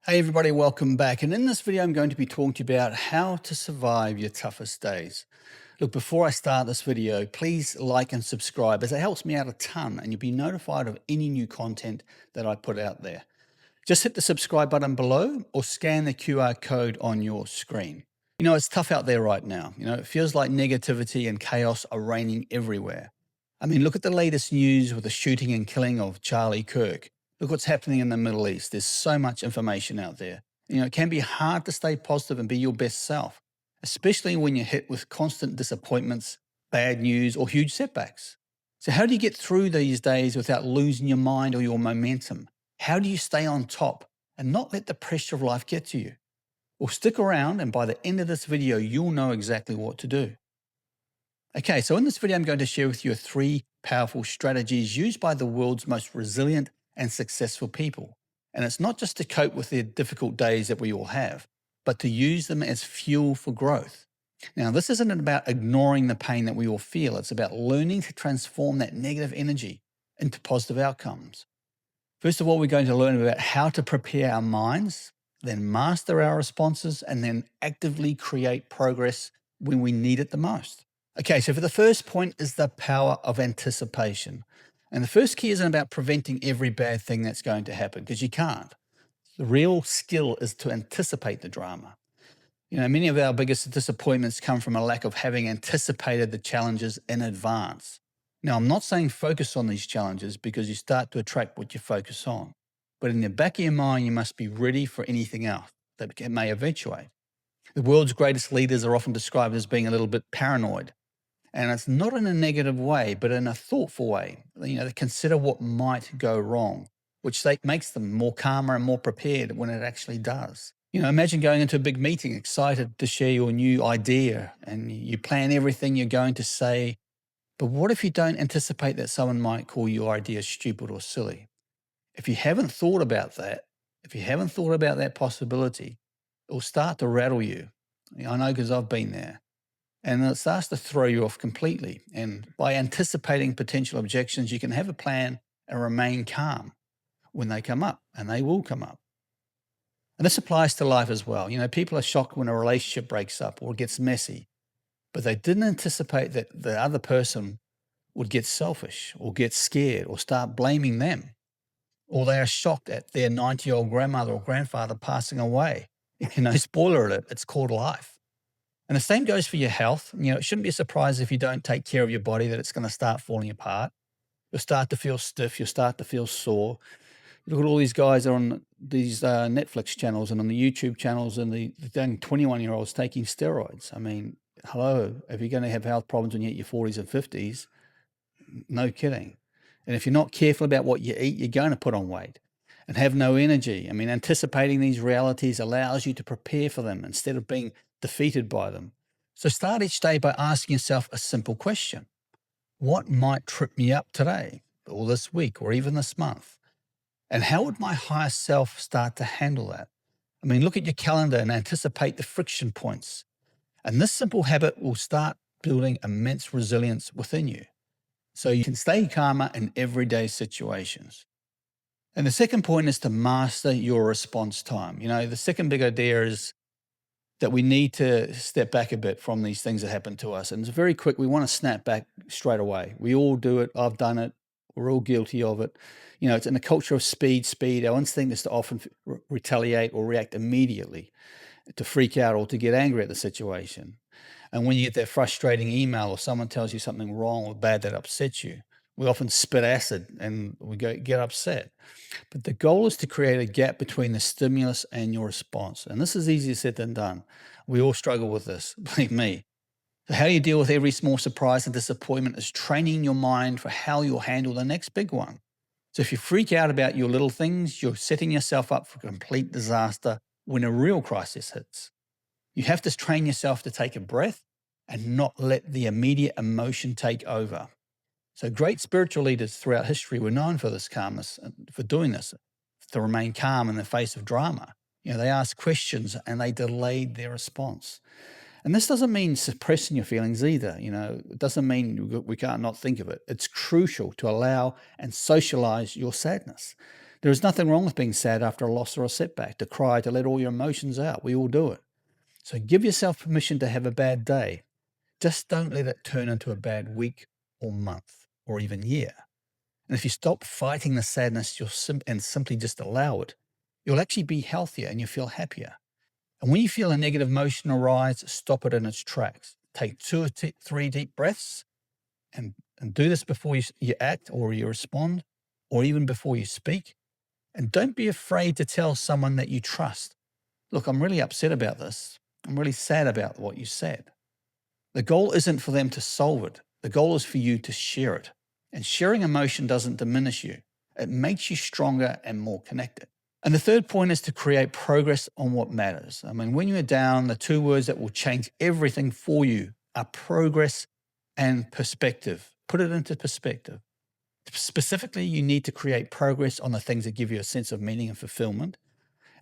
Hey everybody, welcome back. And in this video, I'm going to be talking to you about how to survive your toughest days. Look, before I start this video, please like and subscribe as it helps me out a ton and you'll be notified of any new content that I put out there. Just hit the subscribe button below or scan the QR code on your screen. It's tough out there right now. It feels like negativity and chaos are reigning everywhere. I mean, look at the latest news with the shooting and killing of Charlie Kirk. Look what's happening in the Middle East. There's so much information out there. It can be hard to stay positive and be your best self, especially when you're hit with constant disappointments, bad news, or huge setbacks. So, how do you get through these days without losing your mind or your momentum? How do you stay on top and not let the pressure of life get to you? Well, stick around, and by the end of this video, you'll know exactly what to do. Okay, so in this video, I'm going to share with you 3 powerful strategies used by the world's most resilient and successful people. And it's not just to cope with the difficult days that we all have, but to use them as fuel for growth. Now, this isn't about ignoring the pain that we all feel. It's about learning to transform that negative energy into positive outcomes. First of all, we're going to learn about how to prepare our minds, then master our responses, and then actively create progress when we need it the most. Okay, so for the first point is the power of anticipation. And the first key isn't about preventing every bad thing that's going to happen, because you can't. The real skill is to anticipate the drama. Many of our biggest disappointments come from a lack of having anticipated the challenges in advance. Now, I'm not saying focus on these challenges because you start to attract what you focus on. But in the back of your mind, you must be ready for anything else that may eventuate. The world's greatest leaders are often described as being a little bit paranoid. And it's not in a negative way, but in a thoughtful way. They consider what might go wrong, which makes them more calmer and more prepared when it actually does. Imagine going into a big meeting, excited to share your new idea, and you plan everything you're going to say. But what if you don't anticipate that someone might call your idea stupid or silly? If you haven't thought about that, if you haven't thought about that possibility, it will start to rattle you. I know because I've been there. And it starts to throw you off completely. And by anticipating potential objections, you can have a plan and remain calm when they come up, and they will come up. And this applies to life as well. People are shocked when a relationship breaks up or gets messy, but they didn't anticipate that the other person would get selfish or get scared or start blaming them. Or they are shocked at their 90-year-old grandmother or grandfather passing away. Spoiler alert, it's called life. And the same goes for your health. It shouldn't be a surprise if you don't take care of your body that it's going to start falling apart. You'll start to feel stiff. You'll start to feel sore. Look at all these guys on these Netflix channels and on the YouTube channels and the young 21-year-olds taking steroids. I mean, hello, if you're going to have health problems when you hit your 40s and 50s, no kidding. And if you're not careful about what you eat, you're going to put on weight and have no energy. I mean, anticipating these realities allows you to prepare for them instead of being defeated by them. So start each day by asking yourself a simple question. What might trip me up today or this week or even this month? And how would my higher self start to handle that? I mean, look at your calendar and anticipate the friction points. And this simple habit will start building immense resilience within you, so you can stay calmer in everyday situations. And the second point is to master your response time. The second big idea is that we need to step back a bit from these things that happen to us. And it's very quick. We want to snap back straight away. We all do it. I've done it. We're all guilty of it. It's in a culture of speed. Our instinct is to often retaliate or react immediately, to freak out or to get angry at the situation. And when you get that frustrating email or someone tells you something wrong or bad that upsets you, we often spit acid and we get upset. But the goal is to create a gap between the stimulus and your response. And this is easier said than done. We all struggle with this, believe me. So how you deal with every small surprise and disappointment is training your mind for how you'll handle the next big one. So if you freak out about your little things, you're setting yourself up for complete disaster when a real crisis hits. You have to train yourself to take a breath and not let the immediate emotion take over. So great spiritual leaders throughout history were known for this calmness, for doing this, to remain calm in the face of drama. They asked questions and they delayed their response. And this doesn't mean suppressing your feelings either. It doesn't mean we can't not think of it. It's crucial to allow and socialize your sadness. There is nothing wrong with being sad after a loss or a setback, to cry, to let all your emotions out. We all do it. So give yourself permission to have a bad day. Just don't let it turn into a bad week or month or even year. And if you stop fighting the sadness and simply just allow it, you'll actually be healthier and you feel happier. And when you feel a negative emotion arise, stop it in its tracks. Take 2 or 3 deep breaths and do this before you act or you respond, or even before you speak. And don't be afraid to tell someone that you trust, look, I'm really upset about this. I'm really sad about what you said. The goal isn't for them to solve it. The goal is for you to share it. And sharing emotion doesn't diminish you. It makes you stronger and more connected. And the third point is to create progress on what matters. I mean, when you're down, the 2 words that will change everything for you are progress and perspective. Put it into perspective. Specifically, you need to create progress on the things that give you a sense of meaning and fulfillment.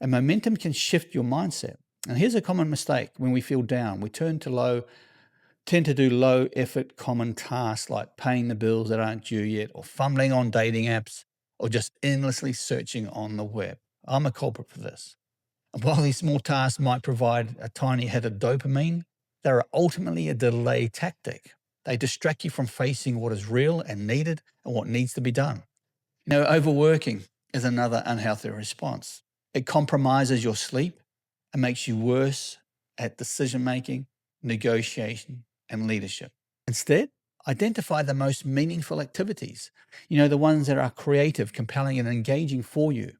And momentum can shift your mindset. And here's a common mistake when we feel down. We tend to do low effort common tasks like paying the bills that aren't due yet, or fumbling on dating apps, or just endlessly searching on the web. I'm a culprit for this. And while these small tasks might provide a tiny hit of dopamine, they're ultimately a delay tactic. They distract you from facing what is real and needed and what needs to be done. Overworking is another unhealthy response. It compromises your sleep and makes you worse at decision-making, negotiation, and leadership. Instead, identify the most meaningful activities, the ones that are creative, compelling, and engaging for you.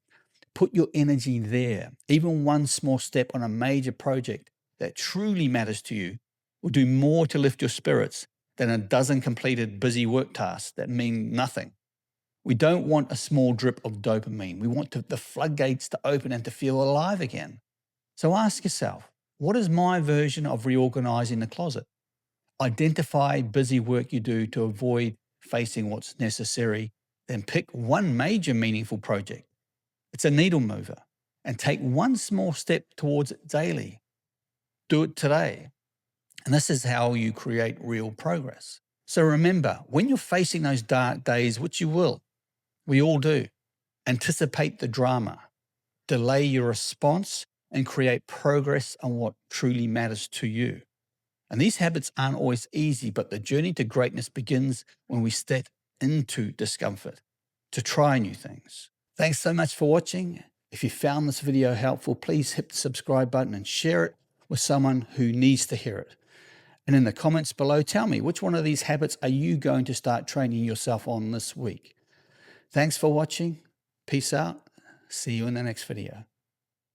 Put your energy there. Even one small step on a major project that truly matters to you will do more to lift your spirits than a dozen completed busy work tasks that mean nothing. We don't want a small drip of dopamine. We want the floodgates to open and to feel alive again. So ask yourself, what is my version of reorganizing the closet? Identify busy work you do to avoid facing what's necessary. Then pick one major meaningful project. It's a needle mover. And take one small step towards it daily. Do it today. And this is how you create real progress. So remember, when you're facing those dark days, which you will, we all do, anticipate the drama, delay your response, and create progress on what truly matters to you. And these habits aren't always easy, but the journey to greatness begins when we step into discomfort to try new things. Thanks so much for watching. If you found this video helpful, please hit the subscribe button and share it with someone who needs to hear it. And in the comments below, tell me, which one of these habits are you going to start training yourself on this week? Thanks for watching. Peace out. See you in the next video.